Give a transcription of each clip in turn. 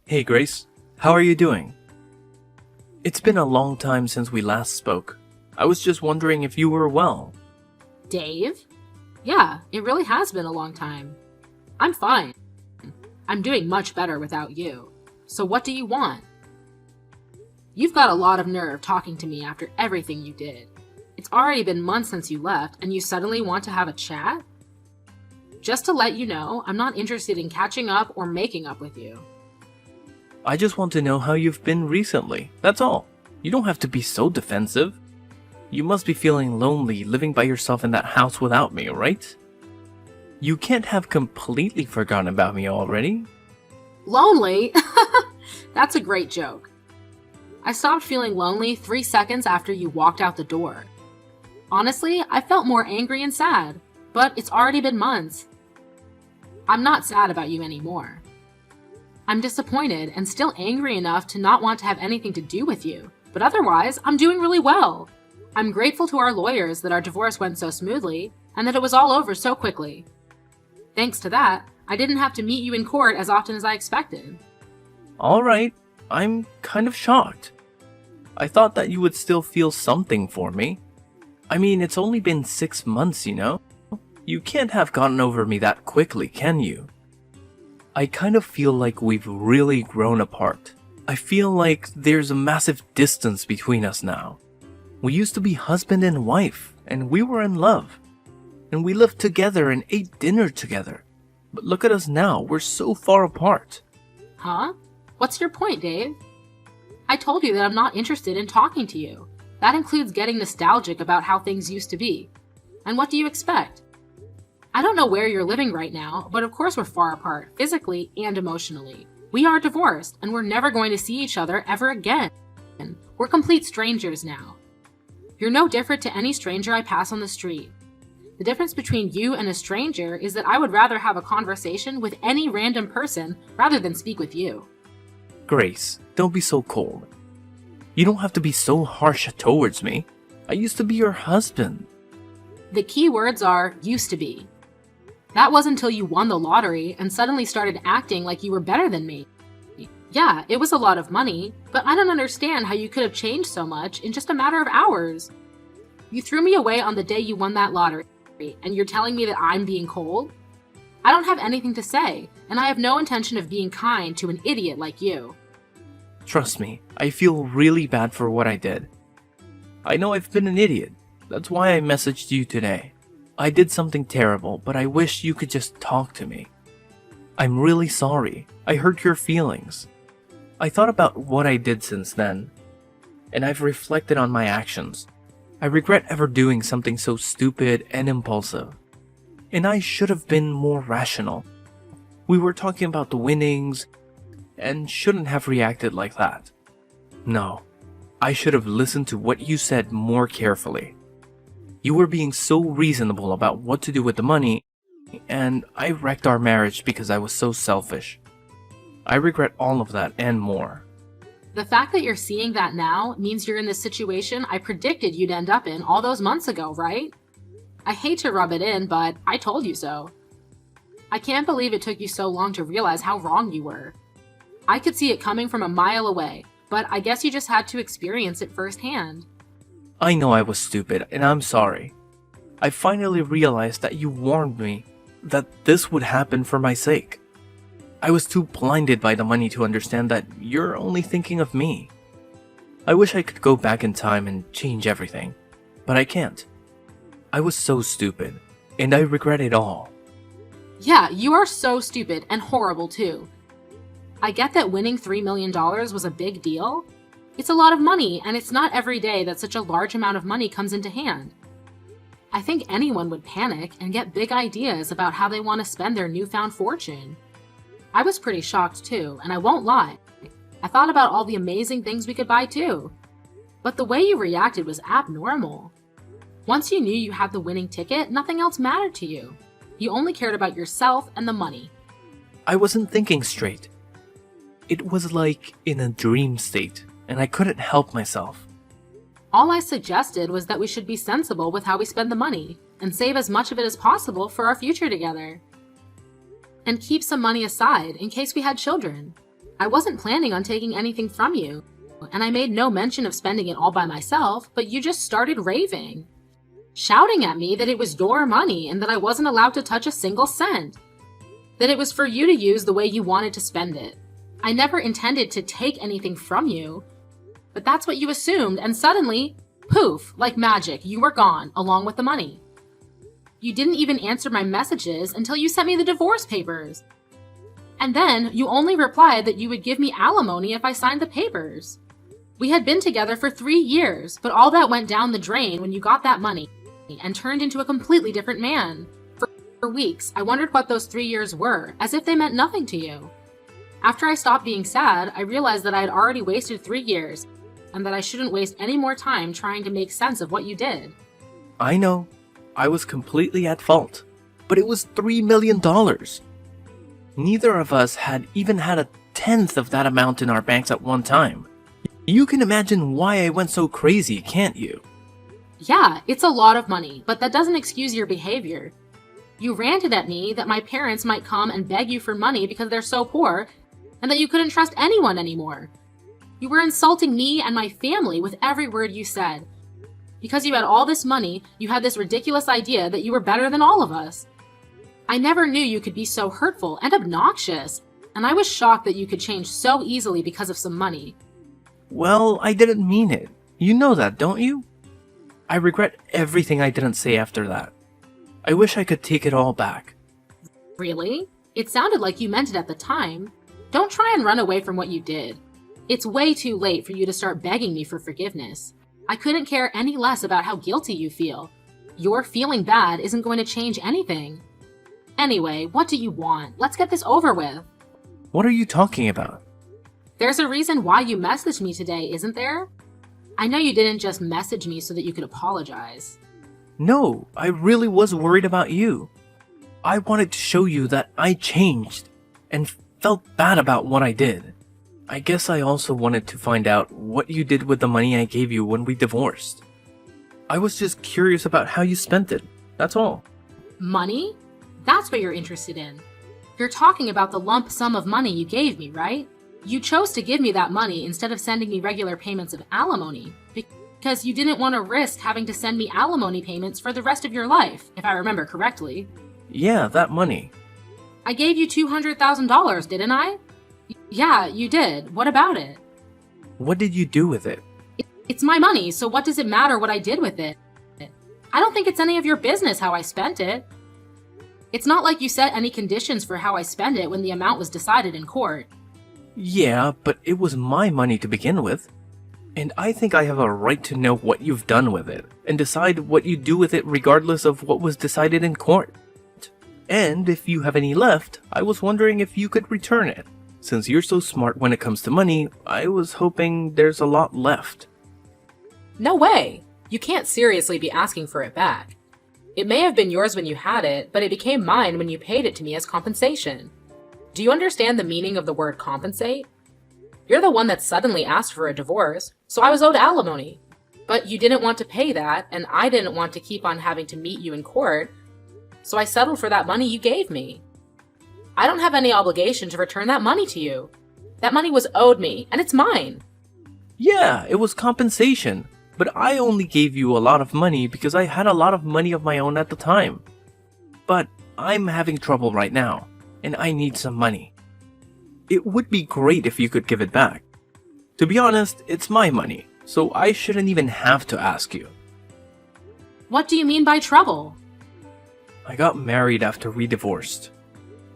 Hey Grace, how are you doing? It's been a long time since we last spoke. I was just wondering if you were well. Dave? Yeah, it really has been a long time. I'm fine. I'm doing much better without you. So what do you want? You've got a lot of nerve talking to me after everything you did. It's already been months since you left, and you suddenly want to have a chat? Just to let you know, I'm not interested in catching up or making up with you. I just want to know how you've been recently, that's all. You don't have to be so defensive. You must be feeling lonely living by yourself in that house without me, right? You can't have completely forgotten about me already. Lonely? That's a great joke. I stopped feeling lonely 3 seconds after you walked out the door. Honestly, I felt more angry and sad, but it's already been months. I'm not sad about you anymore. I'm disappointed and still angry enough to not want to have anything to do with you, but otherwise, I'm doing really well. I'm grateful to our lawyers that our divorce went so smoothly and that it was all over so quickly. Thanks to that, I didn't have to meet you in court as often as I expected. Alright, I'm kind of shocked. I thought that you would still feel something for me. I mean, it's only been 6 months, you know? You can't have gotten over me that quickly, can you? I kind of feel like we've really grown apart. I feel like there's a massive distance between us now. We used to be husband and wife, and we were in love. And we lived together and ate dinner together. But look at us now, we're so far apart. Huh? What's your point, Dave? I told you that I'm not interested in talking to you. That includes getting nostalgic about how things used to be. And what do you expect? I don't know where you're living right now, but of course we're far apart, physically and emotionally. We are divorced, and we're never going to see each other ever again. We're complete strangers now. You're no different to any stranger I pass on the street. The difference between you and a stranger is that I would rather have a conversation with any random person rather than speak with you. Grace, don't be so cold. You don't have to be so harsh towards me. I used to be your husband. The key words are used to be. That was until you won the lottery and suddenly started acting like you were better than me. Yeah, it was a lot of money, but I don't understand how you could have changed so much in just a matter of hours. You threw me away on the day you won that lottery, and you're telling me that I'm being cold? I don't have anything to say, and I have no intention of being kind to an idiot like you. Trust me, I feel really bad for what I did. I know I've been an idiot. That's why I messaged you today. I did something terrible, but I wish you could just talk to me. I'm really sorry. I hurt your feelings. I thought about what I did since then, and I've reflected on my actions. I regret ever doing something so stupid and impulsive. And I should have been more rational. We were talking about the winnings, and shouldn't have reacted like that. No, I should have listened to what you said more carefully. You were being so reasonable about what to do with the money, and I wrecked our marriage because I was so selfish. I regret all of that and more. The fact that you're seeing that now means you're in the situation I predicted you'd end up in all those months ago, right? I hate to rub it in, but I told you so. I can't believe it took you so long to realize how wrong you were. I could see it coming from a mile away, but I guess you just had to experience it firsthand. I know I was stupid, and I'm sorry. I finally realized that you warned me that this would happen for my sake. I was too blinded by the money to understand that you're only thinking of me. I wish I could go back in time and change everything, but I can't. I was so stupid, and I regret it all. Yeah, you are so stupid and horrible too. I get that winning $3 million was a big deal. It's a lot of money, and it's not every day that such a large amount of money comes into hand. I think anyone would panic and get big ideas about how they want to spend their newfound fortune. I was pretty shocked too, and I won't lie. I thought about all the amazing things we could buy too. But the way you reacted was abnormal. Once you knew you had the winning ticket, nothing else mattered to you. You only cared about yourself and the money. I wasn't thinking straight. It was like in a dream state, and I couldn't help myself. All I suggested was that we should be sensible with how we spend the money, and save as much of it as possible for our future together. And keep some money aside in case we had children. I wasn't planning on taking anything from you, and I made no mention of spending it all by myself, but you just started raving, shouting at me that it was your money and that I wasn't allowed to touch a single cent, that it was for you to use the way you wanted to spend it. I never intended to take anything from you, but that's what you assumed, and suddenly, poof, like magic, you were gone, along with the money. You didn't even answer my messages until you sent me the divorce papers. And then you only replied that you would give me alimony if I signed the papers. We had been together for 3 years, but all that went down the drain when you got that money and turned into a completely different man. For weeks, I wondered what those 3 years were, as if they meant nothing to you. After I stopped being sad, I realized that I had already wasted 3 years, and that I shouldn't waste any more time trying to make sense of what you did. I know. I was completely at fault. But it was $3 million. Neither of us had even had a tenth of that amount in our banks at one time. You can imagine why I went so crazy, can't you? Yeah, it's a lot of money, but that doesn't excuse your behavior. You ranted at me that my parents might come and beg you for money because they're so poor, and that you couldn't trust anyone anymore. You were insulting me and my family with every word you said. Because you had all this money, you had this ridiculous idea that you were better than all of us. I never knew you could be so hurtful and obnoxious, and I was shocked that you could change so easily because of some money. Well, I didn't mean it. You know that, don't you? I regret everything I didn't say after that. I wish I could take it all back. Really? It sounded like you meant it at the time. Don't try and run away from what you did. It's way too late for you to start begging me for forgiveness. I couldn't care any less about how guilty you feel. Your feeling bad isn't going to change anything. Anyway, what do you want? Let's get this over with. What are you talking about? There's a reason why you messaged me today, isn't there? I know you didn't just message me so that you could apologize. No, I really was worried about you. I wanted to show you that I changed and felt bad about what I did. I guess I also wanted to find out what you did with the money I gave you when we divorced. I was just curious about how you spent it, that's all. Money? That's what you're interested in. You're talking about the lump sum of money you gave me, right? You chose to give me that money instead of sending me regular payments of alimony because you didn't want to risk having to send me alimony payments for the rest of your life, if I remember correctly. Yeah, that money. I gave you $200,000, didn't I? Yeah, you did. What about it? What did you do with it? It's my money, so what does it matter what I did with it? I don't think it's any of your business how I spent it. It's not like you set any conditions for how I spend it when the amount was decided in court. Yeah, but it was my money to begin with. And I think I have a right to know what you've done with it, and decide what you do with it regardless of what was decided in court. And if you have any left, I was wondering if you could return it. Since you're so smart when it comes to money, I was hoping there's a lot left. No way! You can't seriously be asking for it back. It may have been yours when you had it, but it became mine when you paid it to me as compensation. Do you understand the meaning of the word compensate? You're the one that suddenly asked for a divorce, so I was owed alimony. But you didn't want to pay that, and I didn't want to keep on having to meet you in court, so I settled for that money you gave me. I don't have any obligation to return that money to you. That money was owed me, and it's mine. Yeah, it was compensation, but I only gave you a lot of money because I had a lot of money of my own at the time. But I'm having trouble right now, and I need some money. It would be great if you could give it back. To be honest, it's my money, so I shouldn't even have to ask you. What do you mean by trouble? I got married after we divorced.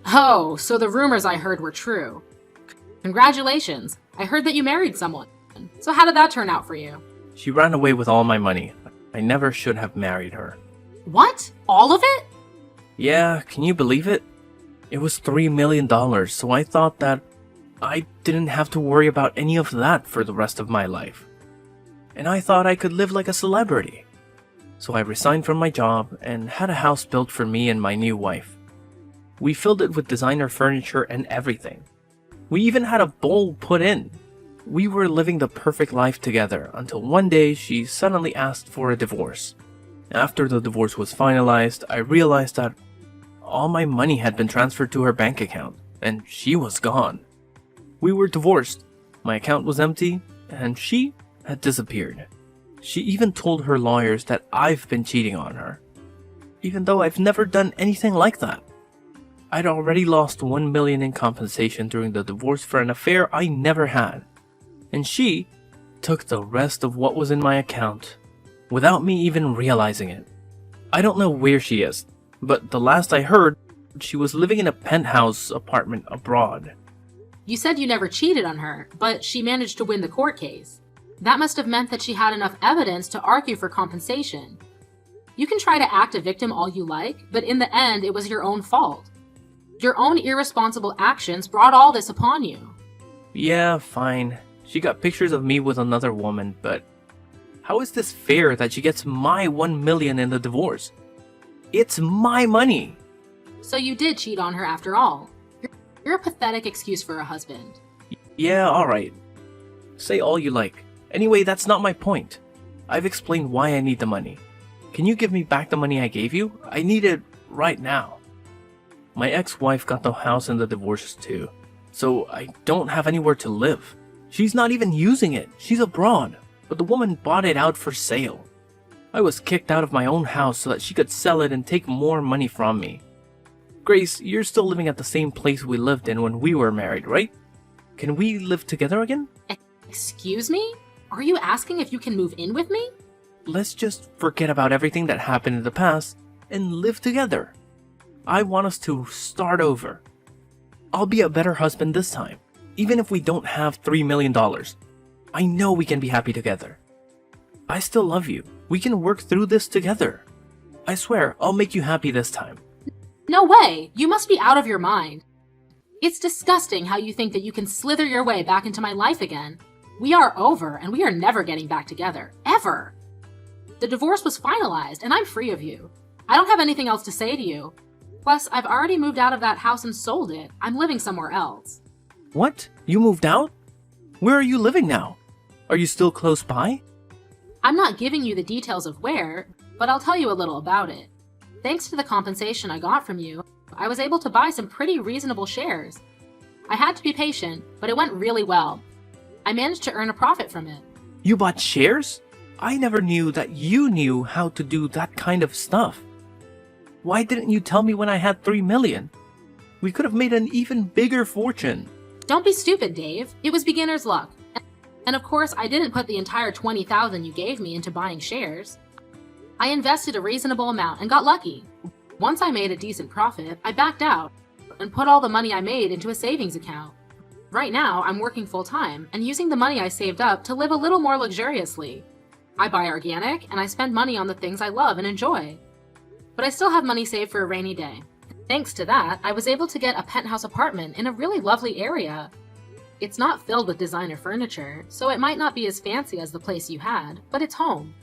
Oh, so the rumors I heard were true. Congratulations, I heard that you married someone. So how did that turn out for you? She ran away with all my money. I never should have married her. What? All of it? Yeah, can you believe it? It was $3 million, so I thought that I didn't have to worry about any of that for the rest of my life. And I thought I could live like a celebrity. So I resigned from my job and had a house built for me and my new wife. We filled it with designer furniture and everything. We even had a bowl put in. We were living the perfect life together until one day she suddenly asked for a divorce. After the divorce was finalized, I realized that all my money had been transferred to her bank account, and she was gone. We were divorced. My account was empty, and she had disappeared. She even told her lawyers that I've been cheating on her, even though I've never done anything like that. I'd already lost $1 million in compensation during the divorce for an affair I never had, and she took the rest of what was in my account without me even realizing it. I don't know where she is, but the last I heard, she was living in a penthouse apartment abroad. You said you never cheated on her, but she managed to win the court case. That must have meant that she had enough evidence to argue for compensation. You can try to act a victim all you like, but in the end, it was your own fault. Your own irresponsible actions brought all this upon you. Yeah, fine. She got pictures of me with another woman, but how is this fair that she gets my $1 million in the divorce? It's my money. So you did cheat on her after all. You're a pathetic excuse for a husband. Yeah, alright. Say all you like. Anyway, that's not my point. I've explained why I need the money. Can you give me back the money I gave you? I need it right now. My ex-wife got the house in the divorce too, so I don't have anywhere to live. She's not even using it. She's abroad, but the woman bought it out for sale. I was kicked out of my own house so that she could sell it and take more money from me. Grace, you're still living at the same place we lived in when we were married, right? Can we live together again? Excuse me? Are you asking if you can move in with me? Let's just forget about everything that happened in the past and live together. I want us to start over. I'll be a better husband this time, even if we don't have $3 million. I know we can be happy together. I still love you. We can work through this together. I swear, I'll make you happy this time. No way! You must be out of your mind. It's disgusting how you think that you can slither your way back into my life again. We are over, and we are never getting back together. Ever! The divorce was finalized, and I'm free of you. I don't have anything else to say to you. Plus, I've already moved out of that house and sold it. I'm living somewhere else. What? You moved out? Where are you living now? Are you still close by? I'm not giving you the details of where, but I'll tell you a little about it. Thanks to the compensation I got from you, I was able to buy some pretty reasonable shares. I had to be patient, but it went really well. I managed to earn a profit from it. You bought shares? I never knew that you knew how to do that kind of stuff. Why didn't you tell me when I had $3 million? We could have made an even bigger fortune. Don't be stupid, Dave. It was beginner's luck. And of course, I didn't put the entire $20,000 you gave me into buying shares. I invested a reasonable amount and got lucky. Once I made a decent profit, I backed out and put all the money I made into a savings account. Right now, I'm working full-time and using the money I saved up to live a little more luxuriously. I buy organic and I spend money on the things I love and enjoy. But I still have money saved for a rainy day. Thanks to that, I was able to get a penthouse apartment in a really lovely area. It's not filled with designer furniture, so it might not be as fancy as the place you had, but it's home.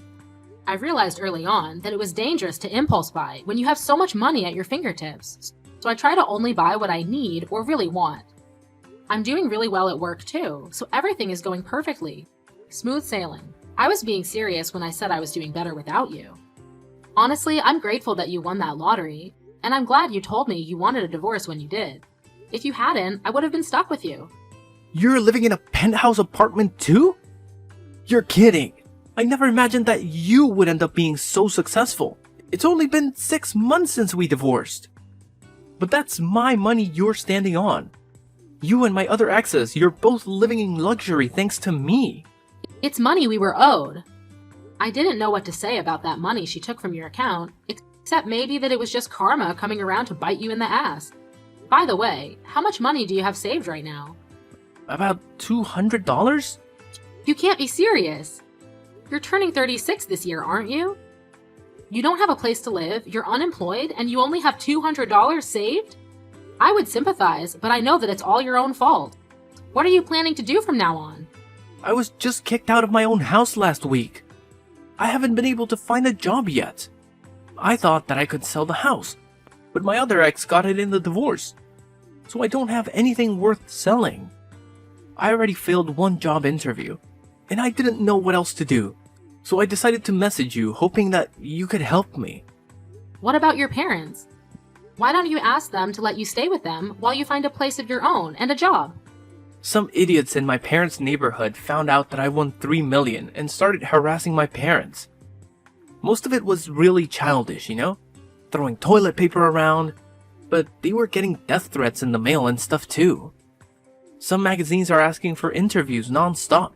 I realized early on that it was dangerous to impulse buy when you have so much money at your fingertips, so I try to only buy what I need or really want. I'm doing really well at work too, so everything is going perfectly. Smooth sailing. I was being serious when I said I was doing better without you. Honestly, I'm grateful that you won that lottery, and I'm glad you told me you wanted a divorce when you did. If you hadn't, I would have been stuck with you. You're living in a penthouse apartment too? You're kidding. I never imagined that you would end up being so successful. It's only been 6 months since we divorced. But that's my money you're standing on. You and my other exes, you're both living in luxury thanks to me. It's money we were owed. I didn't know what to say about that money she took from your account, except maybe that it was just karma coming around to bite you in the ass. By the way, how much money do you have saved right now? About $200? You can't be serious. You're turning 36 this year, aren't you? You don't have a place to live, you're unemployed, and you only have $200 saved? I would sympathize, but I know that it's all your own fault. What are you planning to do from now on? I was just kicked out of my own house last week. I haven't been able to find a job yet. I thought that I could sell the house, but my other ex got it in the divorce, so I don't have anything worth selling. I already failed one job interview, and I didn't know what else to do, so I decided to message you hoping that you could help me. What about your parents? Why don't you ask them to let you stay with them while you find a place of your own and a job? Some idiots in my parents' neighborhood found out that I won 3 million and started harassing my parents. Most of it was really childish, you know? Throwing toilet paper around, but they were getting death threats in the mail and stuff too. Some magazines are asking for interviews non-stop.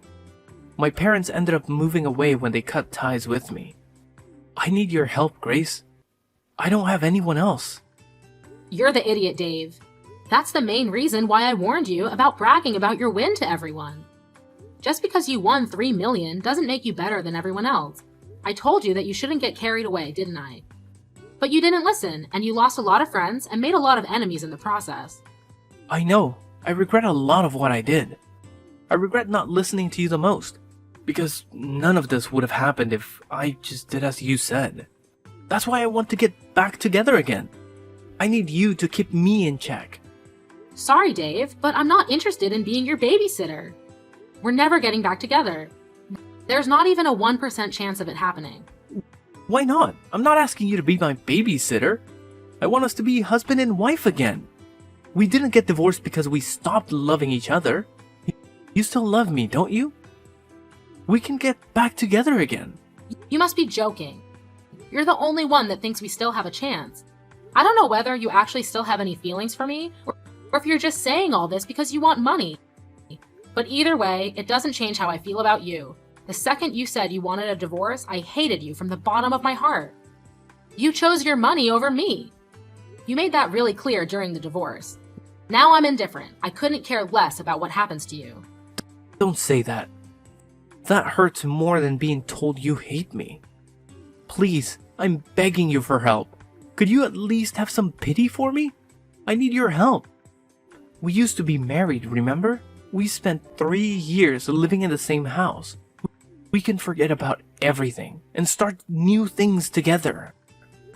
My parents ended up moving away when they cut ties with me. I need your help, Grace. I don't have anyone else. You're the idiot, Dave. That's the main reason why I warned you about bragging about your win to everyone. Just because you won 3 million doesn't make you better than everyone else. I told you that you shouldn't get carried away, didn't I? But you didn't listen, and you lost a lot of friends and made a lot of enemies in the process. I know. I regret a lot of what I did. I regret not listening to you the most, because none of this would have happened if I just did as you said. That's why I want to get back together again. I need you to keep me in check. Sorry, Dave, but I'm not interested in being your babysitter. We're never getting back together. There's not even a 1% chance of it happening. Why not? I'm not asking you to be my babysitter. I want us to be husband and wife again. We didn't get divorced because we stopped loving each other. You still love me, don't you? We can get back together again. You must be joking. You're the only one that thinks we still have a chance. I don't know whether you actually still have any feelings for me, or if you're just saying all this because you want money. But either way, it doesn't change how I feel about you. The second you said you wanted a divorce, I hated you from the bottom of my heart. You chose your money over me. You made that really clear during the divorce. Now I'm indifferent. I couldn't care less about what happens to you. Don't say that. That hurts more than being told you hate me. Please, I'm begging you for help. Could you at least have some pity for me? I need your help. We used to be married, remember? We spent 3 years living in the same house. We can forget about everything and start new things together.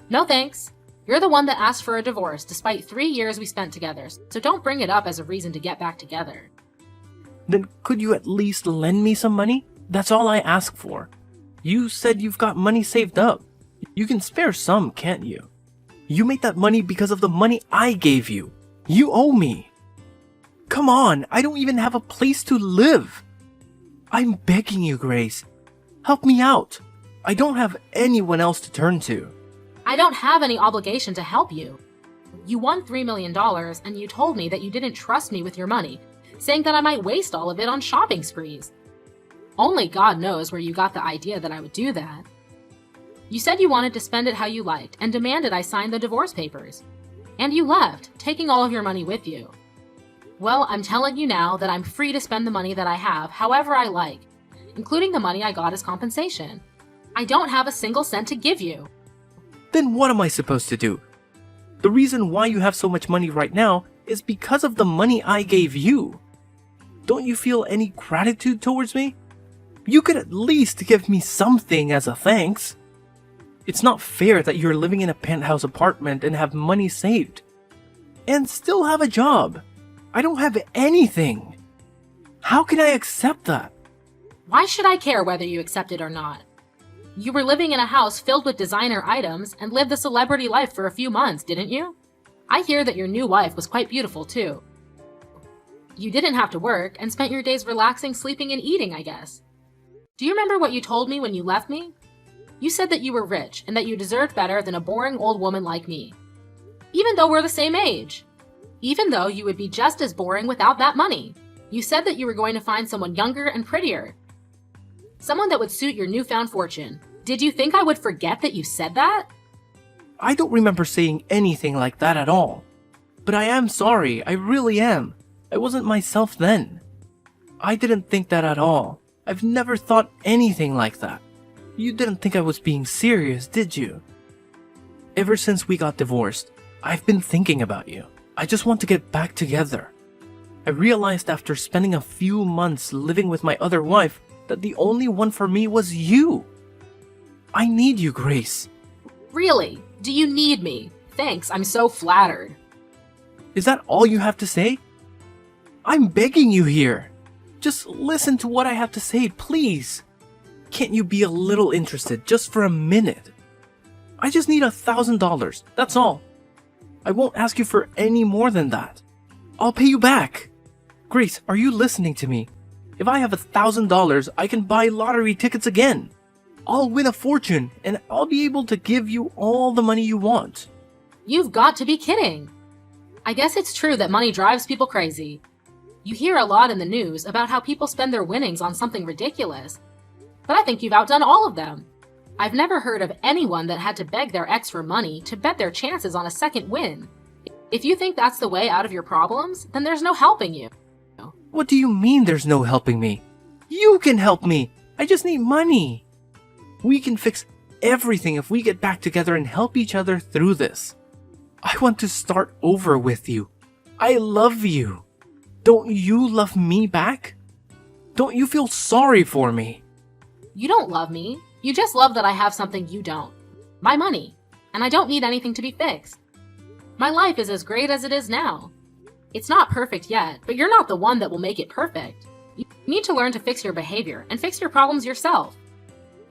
No thanks. You're the one that asked for a divorce despite 3 years we spent together, so don't bring it up as a reason to get back together. Then could you at least lend me some money? That's all I ask for. You said you've got money saved up. You can spare some, can't you? You made that money because of the money I gave you. You owe me. Come on, I don't even have a place to live. I'm begging you, Grace. Help me out. I don't have anyone else to turn to. I don't have any obligation to help you. You won $3 million and you told me that you didn't trust me with your money, saying that I might waste all of it on shopping sprees. Only God knows where you got the idea that I would do that. You said you wanted to spend it how you liked and demanded I sign the divorce papers. And you left, taking all of your money with you. Well, I'm telling you now that I'm free to spend the money that I have however I like, including the money I got as compensation. I don't have a single cent to give you. Then what am I supposed to do? The reason why you have so much money right now is because of the money I gave you. Don't you feel any gratitude towards me? You could at least give me something as a thanks. It's not fair that you're living in a penthouse apartment and have money saved. And still have a job. I don't have anything. How can I accept that? Why should I care whether you accept it or not? You were living in a house filled with designer items and lived the celebrity life for a few months, didn't you? I hear that your new wife was quite beautiful too. You didn't have to work and spent your days relaxing, sleeping, and eating, I guess. Do you remember what you told me when you left me? You said that you were rich and that you deserved better than a boring old woman like me. Even though we're the same age. Even though you would be just as boring without that money. You said that you were going to find someone younger and prettier. Someone that would suit your newfound fortune. Did you think I would forget that you said that? I don't remember saying anything like that at all. But I am sorry, I really am. I wasn't myself then. I didn't think that at all. I've never thought anything like that. You didn't think I was being serious, did you? Ever since we got divorced, I've been thinking about you. I just want to get back together. I realized after spending a few months living with my other wife that the only one for me was you. I need you, Grace. Really? Do you need me? Thanks, I'm so flattered. Is that all you have to say? I'm begging you here. Just listen to what I have to say, please. Can't you be a little interested just for a minute? I just need $1,000, that's all. I won't ask you for any more than that. I'll pay you back. Grace, are you listening to me? If I have $1,000, I can buy lottery tickets again. I'll win a fortune, and I'll be able to give you all the money you want. You've got to be kidding. I guess it's true that money drives people crazy. You hear a lot in the news about how people spend their winnings on something ridiculous. But I think you've outdone all of them. I've never heard of anyone that had to beg their ex for money to bet their chances on a second win. If you think that's the way out of your problems, then there's no helping you. What do you mean there's no helping me? You can help me. I just need money. We can fix everything if we get back together and help each other through this. I want to start over with you. I love you. Don't you love me back? Don't you feel sorry for me? You don't love me. You just love that I have something you don't. My money. And I don't need anything to be fixed. My life is as great as it is now. It's not perfect yet, but you're not the one that will make it perfect. You need to learn to fix your behavior and fix your problems yourself.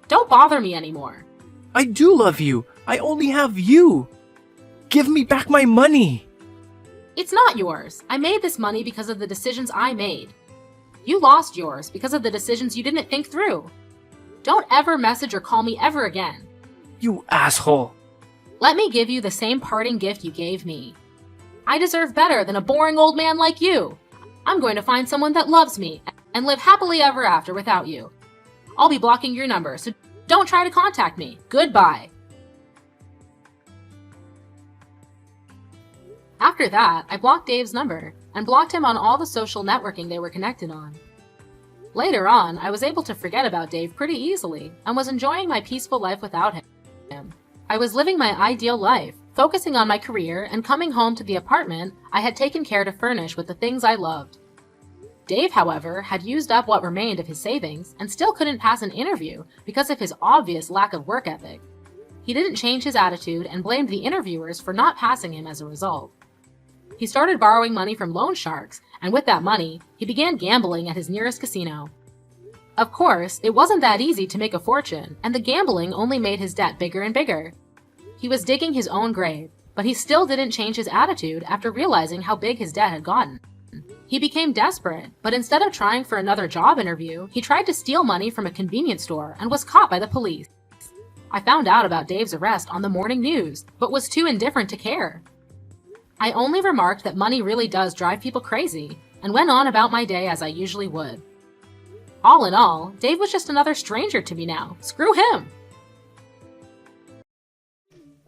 Don't bother me anymore. I do love you. I only have you. Give me back my money. It's not yours. I made this money because of the decisions I made. You lost yours because of the decisions you didn't think through. Don't ever message or call me ever again. You asshole. Let me give you the same parting gift you gave me. I deserve better than a boring old man like you. I'm going to find someone that loves me and live happily ever after without you. I'll be blocking your number, so don't try to contact me. Goodbye. After that, I blocked Dave's number and blocked him on all the social networking they were connected on. Later on, I was able to forget about Dave pretty easily and was enjoying my peaceful life without him. I was living my ideal life, focusing on my career and coming home to the apartment I had taken care to furnish with the things I loved. Dave, however, had used up what remained of his savings and still couldn't pass an interview because of his obvious lack of work ethic. He didn't change his attitude and blamed the interviewers for not passing him as a result. He started borrowing money from loan sharks, and with that money, he began gambling at his nearest casino. Of course, it wasn't that easy to make a fortune, and the gambling only made his debt bigger and bigger. He was digging his own grave, but he still didn't change his attitude after realizing how big his debt had gotten. He became desperate, but instead of trying for another job interview, he tried to steal money from a convenience store and was caught by the police. I found out about Dave's arrest on the morning news, but was too indifferent to care. I only remarked that money really does drive people crazy, and went on about my day as I usually would. All in all, Dave was just another stranger to me now. Screw him!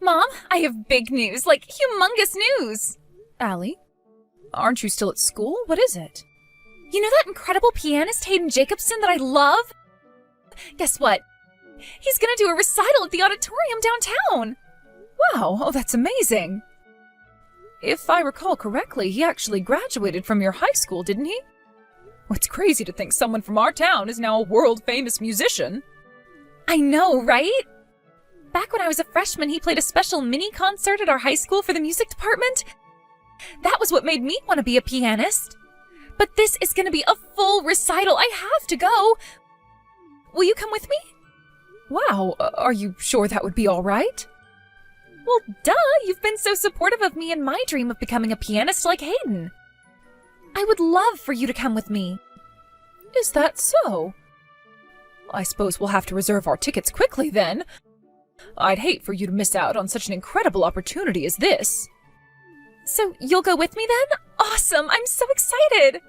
Mom, I have big news, like humongous news! Allie, aren't you still at school? What is it? You know that incredible pianist Hayden Jacobson that I love? Guess what? He's gonna do a recital at the auditorium downtown! Wow, oh that's amazing! If I recall correctly, he actually graduated from your high school, didn't he? Well, it's crazy to think someone from our town is now a world-famous musician. I know, right? Back when I was a freshman, he played a special mini-concert at our high school for the music department. That was what made me want to be a pianist. But this is going to be a full recital. I have to go. Will you come with me? Wow, are you sure that would be all right? Well, duh, you've been so supportive of me and my dream of becoming a pianist like Hayden. I would love for you to come with me. Is that so? I suppose we'll have to reserve our tickets quickly then. I'd hate for you to miss out on such an incredible opportunity as this. So you'll go with me then? Awesome! I'm so excited!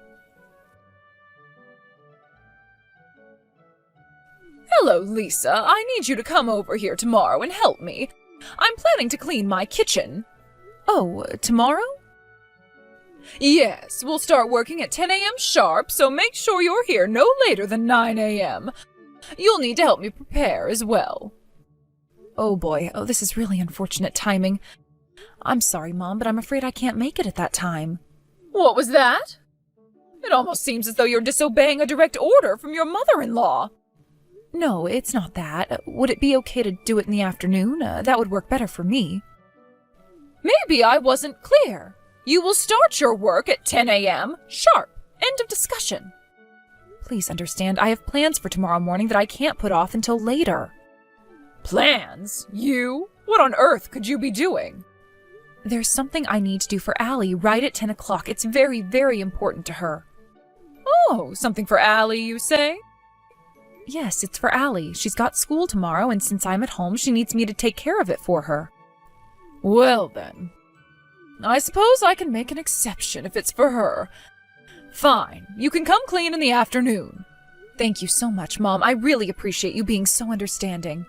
Hello, Lisa. I need you to come over here tomorrow and help me. I'm planning to clean my kitchen. Oh, tomorrow? Yes, we'll start working at 10 a.m. sharp, so make sure you're here no later than 9 a.m. You'll need to help me prepare as well. Oh boy, oh this is really unfortunate timing. I'm sorry, Mom, but I'm afraid I can't make it at that time. What was that? It almost seems as though you're disobeying a direct order from your mother-in-law. No, it's not that. Would it be okay to do it in the afternoon? That would work better for me. Maybe I wasn't clear. You will start your work at 10 a.m. sharp. End of discussion. Please understand, I have plans for tomorrow morning that I can't put off until later. Plans? You? What on earth could you be doing? There's something I need to do for Allie right at 10 o'clock. It's very, very important to her. Oh, something for Allie, you say? Yes, it's for Allie. She's got school tomorrow, and since I'm at home, she needs me to take care of it for her. Well then, I suppose I can make an exception if it's for her. Fine, you can come clean in the afternoon. Thank you so much, Mom. I really appreciate you being so understanding.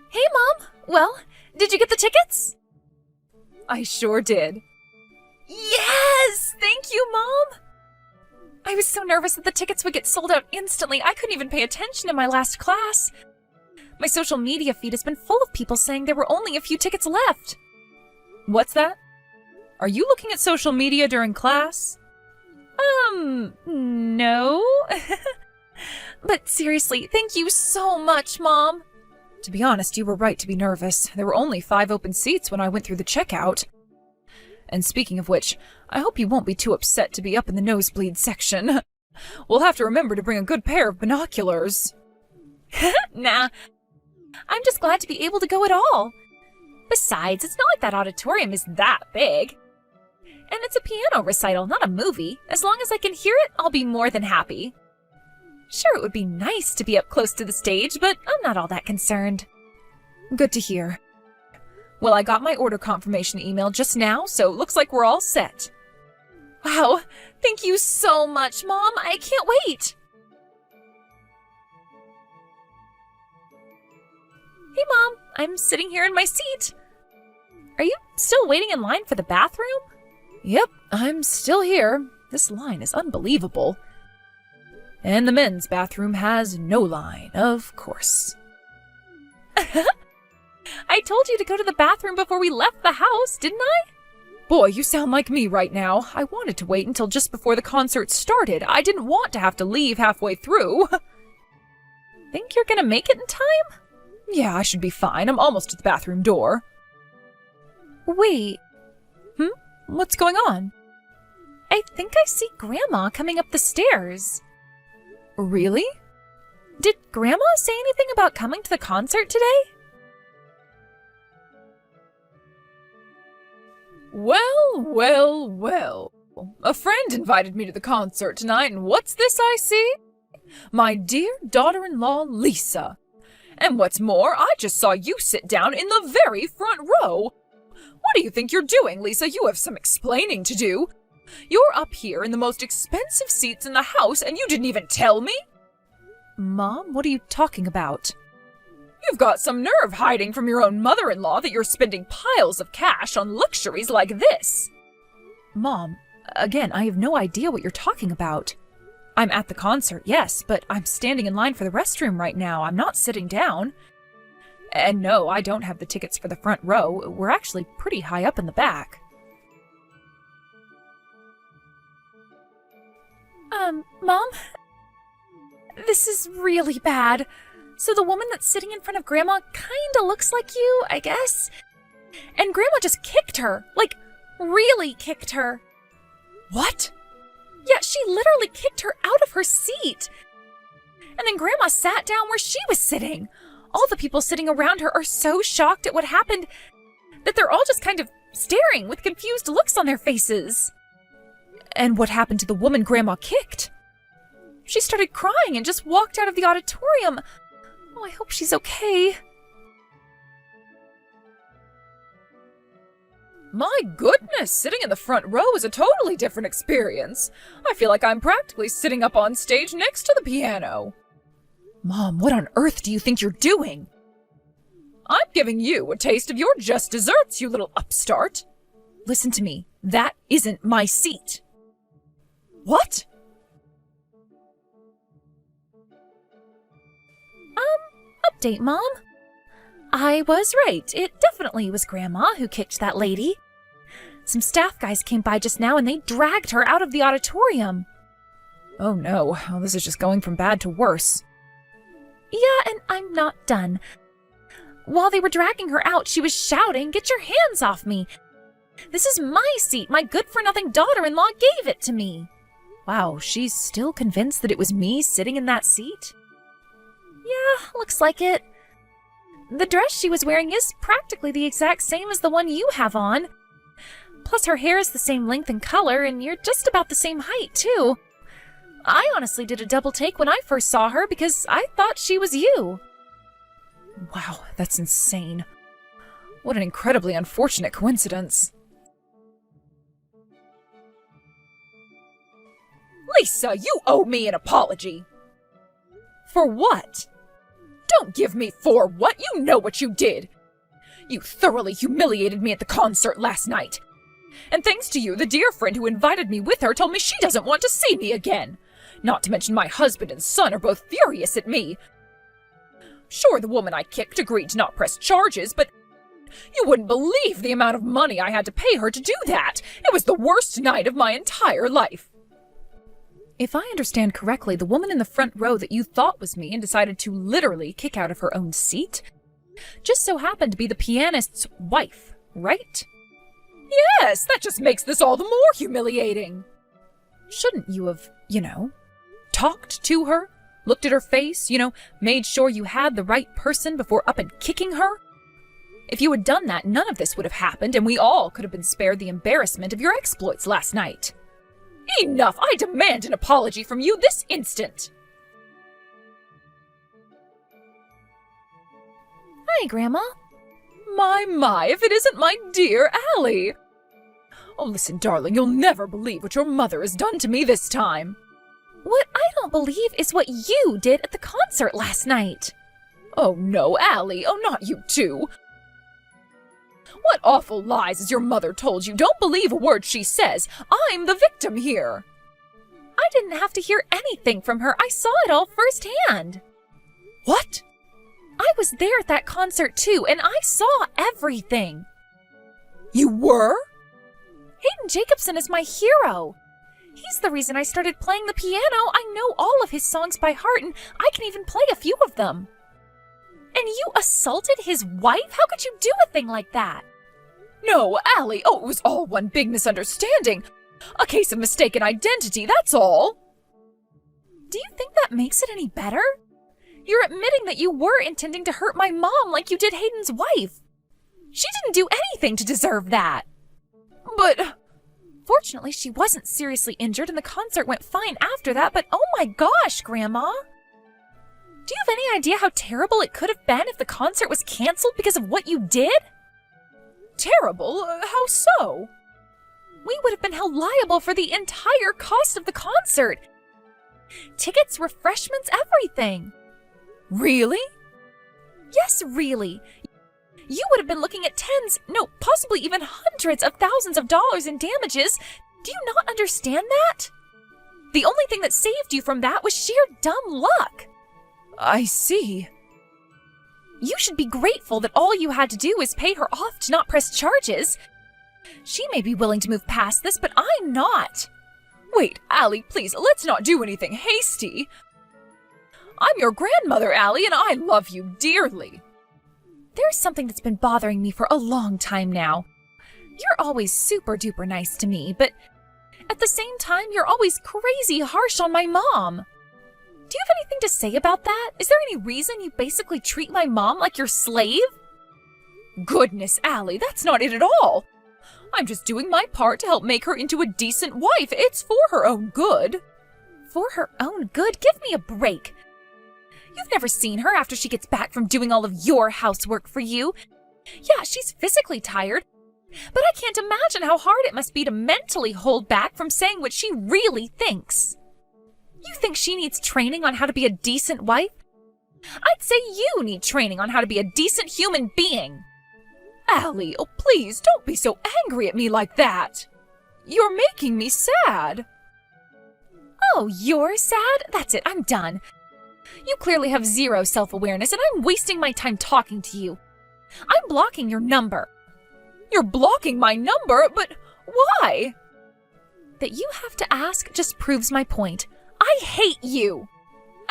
Hey, Mom! Well, did you get the tickets? I sure did. Yes! Thank you, Mom! I was so nervous that the tickets would get sold out instantly, I couldn't even pay attention in my last class. My social media feed has been full of people saying there were only a few tickets left. What's that? Are you looking at social media during class? No. But seriously, thank you so much, Mom. To be honest, you were right to be nervous. There were only 5 open seats when I went through the checkout. And speaking of which, I hope you won't be too upset to be up in the nosebleed section. We'll have to remember to bring a good pair of binoculars. Nah. I'm just glad to be able to go at all. Besides, it's not like that auditorium is that big. And it's a piano recital, not a movie. As long as I can hear it, I'll be more than happy. Sure, it would be nice to be up close to the stage, but I'm not all that concerned. Good to hear. Well, I got my order confirmation email just now, so it looks like we're all set. Wow, thank you so much, Mom. I can't wait. Hey, Mom, I'm sitting here in my seat. Are you still waiting in line for the bathroom? Yep, I'm still here. This line is unbelievable. And the men's bathroom has no line, of course. I told you to go to the bathroom before we left the house, didn't I? Boy, you sound like me right now. I wanted to wait until just before the concert started. I didn't want to have to leave halfway through. Think you're gonna make it in time? Yeah, I should be fine. I'm almost at the bathroom door. Wait. What's going on? I think I see Grandma coming up the stairs. Really? Did Grandma say anything about coming to the concert today? Well. A friend invited me to the concert tonight, and what's this I see? My dear daughter-in-law, Lisa. And what's more, I just saw you sit down in the very front row. What do you think you're doing, Lisa? You have some explaining to do. You're up here in the most expensive seats in the house, and you didn't even tell me? Mom, what are you talking about? You've got some nerve hiding from your own mother-in-law that you're spending piles of cash on luxuries like this. Mom, again, I have no idea what you're talking about. I'm at the concert, yes, but I'm standing in line for the restroom right now. I'm not sitting down. And no, I don't have the tickets for the front row. We're actually pretty high up in the back. Mom? This is really bad. So the woman that's sitting in front of Grandma kinda looks like you, I guess? And Grandma just kicked her. Like, really kicked her. What? Yeah, she literally kicked her out of her seat. And then Grandma sat down where she was sitting. All the people sitting around her are so shocked at what happened that they're all just kind of staring with confused looks on their faces. And what happened to the woman Grandma kicked? She started crying and just walked out of the auditorium. Oh, I hope she's okay. My goodness, sitting in the front row is a totally different experience. I feel like I'm practically sitting up on stage next to the piano. Mom, what on earth do you think you're doing? I'm giving you a taste of your just desserts, you little upstart. Listen to me. That isn't my seat. What? Update, Mom. I was right. It definitely was Grandma who kicked that lady. Some staff guys came by just now and they dragged her out of the auditorium. Oh no, this is just going from bad to worse. Yeah, and I'm not done. While they were dragging her out, she was shouting, "Get your hands off me! This is my seat! My good-for-nothing daughter-in-law gave it to me!" Wow, she's still convinced that it was me sitting in that seat? Yeah, looks like it. The dress she was wearing is practically the exact same as the one you have on. Plus her hair is the same length and color, and you're just about the same height, too. I honestly did a double take when I first saw her because I thought she was you. Wow, that's insane. What an incredibly unfortunate coincidence. Lisa, you owe me an apology. For what? Don't give me for what. You know what you did. You thoroughly humiliated me at the concert last night. And thanks to you, the dear friend who invited me with her told me she doesn't want to see me again. Not to mention my husband and son are both furious at me. Sure, the woman I kicked agreed to not press charges, but you wouldn't believe the amount of money I had to pay her to do that. It was the worst night of my entire life. If I understand correctly, the woman in the front row that you thought was me and decided to literally kick out of her own seat just so happened to be the pianist's wife, right? Yes, that just makes this all the more humiliating. Shouldn't you have, talked to her, looked at her face, made sure you had the right person before up and kicking her? If you had done that, none of this would have happened, and we all could have been spared the embarrassment of your exploits last night. Enough! I demand an apology from you this instant! Hi, Grandma. My, if it isn't my dear Allie! Oh, listen, darling, you'll never believe what your mother has done to me this time. What I don't believe is what you did at the concert last night. Oh, no, Allie. Oh, not you too. What awful lies has your mother told you? Don't believe a word she says. I'm the victim here. I didn't have to hear anything from her. I saw it all firsthand. What? I was there at that concert too, and I saw everything. You were? Hayden Jacobson is my hero. He's the reason I started playing the piano. I know all of his songs by heart, and I can even play a few of them. And you assaulted his wife? How could you do a thing like that? No, Allie. Oh, it was all one big misunderstanding. A case of mistaken identity, that's all. Do you think that makes it any better? You're admitting that you were intending to hurt my mom like you did Hayden's wife. She didn't do anything to deserve that. But fortunately, she wasn't seriously injured and the concert went fine after that, but oh my gosh, Grandma. Do you have any idea how terrible it could have been if the concert was canceled because of what you did? Terrible? How so? We would have been held liable for the entire cost of the concert. Tickets, refreshments, everything. Really? Yes, really. You would have been looking at tens, no, possibly even hundreds of thousands of dollars in damages. Do you not understand that? The only thing that saved you from that was sheer dumb luck. I see. You should be grateful that all you had to do was pay her off to not press charges. She may be willing to move past this, but I'm not. Wait, Allie, please, let's not do anything hasty. I'm your grandmother, Allie, and I love you dearly. There's something that's been bothering me for a long time now. You're always super duper nice to me, but at the same time, you're always crazy harsh on my mom. Do you have anything to say about that? Is there any reason you basically treat my mom like your slave? Goodness, Allie, that's not it at all. I'm just doing my part to help make her into a decent wife. It's for her own good. For her own good? Give me a break. You've never seen her after she gets back from doing all of your housework for you. Yeah, she's physically tired, but I can't imagine how hard it must be to mentally hold back from saying what she really thinks. You think she needs training on how to be a decent wife? I'd say you need training on how to be a decent human being. Allie, oh please, don't be so angry at me like that. You're making me sad. Oh, you're sad? That's it, I'm done. You clearly have zero self-awareness, and I'm wasting my time talking to you. I'm blocking your number. You're blocking my number? But why? That you have to ask just proves my point. I hate you!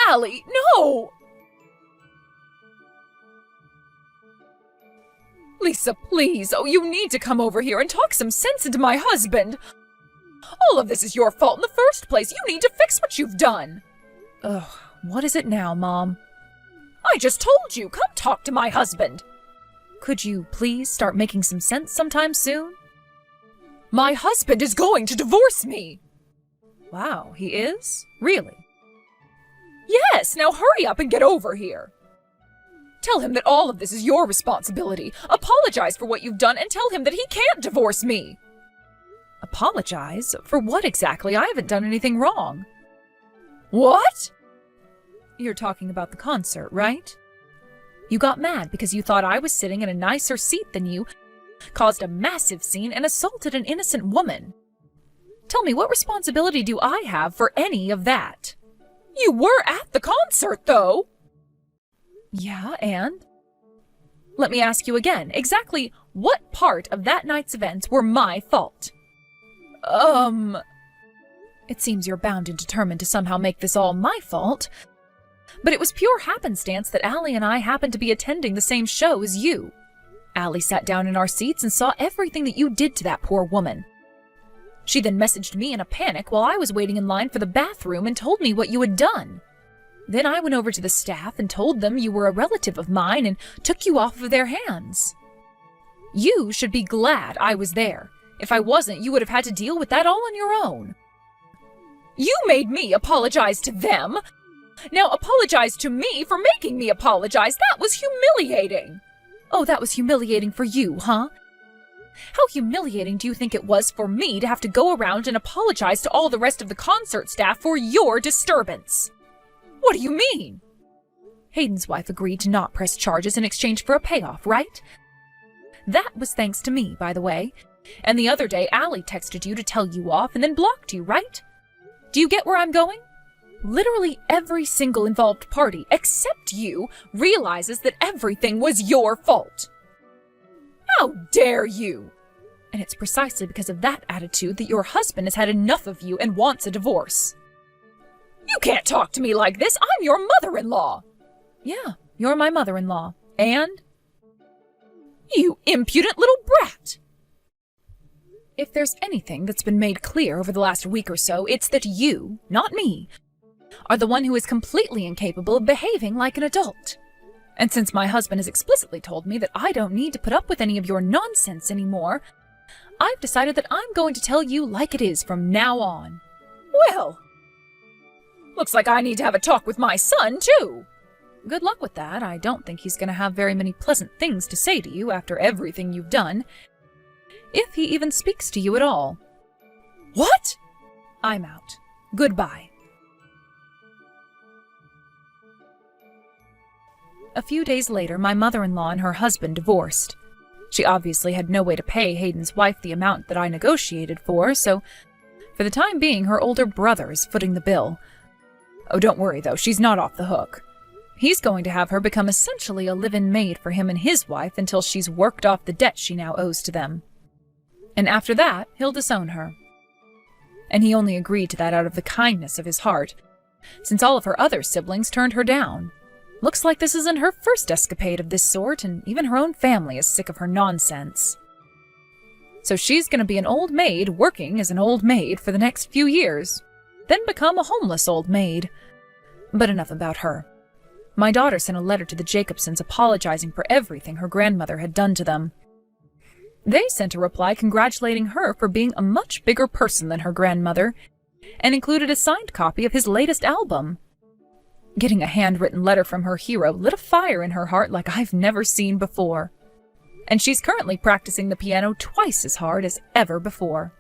Allie, no! Lisa, please. Oh, you need to come over here and talk some sense into my husband. All of this is your fault in the first place. You need to fix what you've done. Ugh, what is it now, Mom? I just told you. Come talk to my husband. Could you please start making some sense sometime soon? My husband is going to divorce me! Wow, he is? Really? Yes, now hurry up and get over here! Tell him that all of this is your responsibility. Apologize for what you've done and tell him that he can't divorce me! Apologize? For what exactly? I haven't done anything wrong. What? You're talking about the concert, right? You got mad because you thought I was sitting in a nicer seat than you, caused a massive scene, and assaulted an innocent woman. Tell me, what responsibility do I have for any of that? You were at the concert, though! Yeah, and? Let me ask you again, exactly what part of that night's events were my fault? It seems you're bound and determined to somehow make this all my fault. But it was pure happenstance that Allie and I happened to be attending the same show as you. Allie sat down in our seats and saw everything that you did to that poor woman. She then messaged me in a panic while I was waiting in line for the bathroom and told me what you had done. Then I went over to the staff and told them you were a relative of mine and took you off of their hands. You should be glad I was there. If I wasn't, you would have had to deal with that all on your own. You made me apologize to them. Now apologize to me for making me apologize. That was humiliating. Oh, that was humiliating for you, huh? How humiliating do you think it was for me to have to go around and apologize to all the rest of the concert staff for your disturbance? What do you mean? Hayden's wife agreed to not press charges in exchange for a payoff, right? That was thanks to me, by the way. And the other day, Allie texted you to tell you off and then blocked you, right? Do you get where I'm going? Literally every single involved party, except you, realizes that everything was your fault. How dare you! And it's precisely because of that attitude that your husband has had enough of you and wants a divorce. You can't talk to me like this. I'm your mother-in-law. Yeah, you're my mother-in-law. And? You impudent little brat! If there's anything that's been made clear over the last week or so, it's that you, not me, are the one who is completely incapable of behaving like an adult. And since my husband has explicitly told me that I don't need to put up with any of your nonsense anymore, I've decided that I'm going to tell you like it is from now on. Well, looks like I need to have a talk with my son, too. Good luck with that. I don't think he's going to have very many pleasant things to say to you after everything you've done, if he even speaks to you at all. What? I'm out. Goodbye. A few days later, my mother-in-law and her husband divorced. She obviously had no way to pay Hayden's wife the amount that I negotiated for, so for the time being, her older brother is footing the bill. Oh, don't worry, though, she's not off the hook. He's going to have her become essentially a live-in maid for him and his wife until she's worked off the debt she now owes to them. And after that, he'll disown her. And he only agreed to that out of the kindness of his heart, since all of her other siblings turned her down. Looks like this isn't her first escapade of this sort, and even her own family is sick of her nonsense. So she's going to be an old maid working as an old maid for the next few years, then become a homeless old maid. But enough about her. My daughter sent a letter to the Jacobsons apologizing for everything her grandmother had done to them. They sent a reply congratulating her for being a much bigger person than her grandmother, and included a signed copy of his latest album. Getting a handwritten letter from her hero lit a fire in her heart like I've never seen before. And she's currently practicing the piano twice as hard as ever before.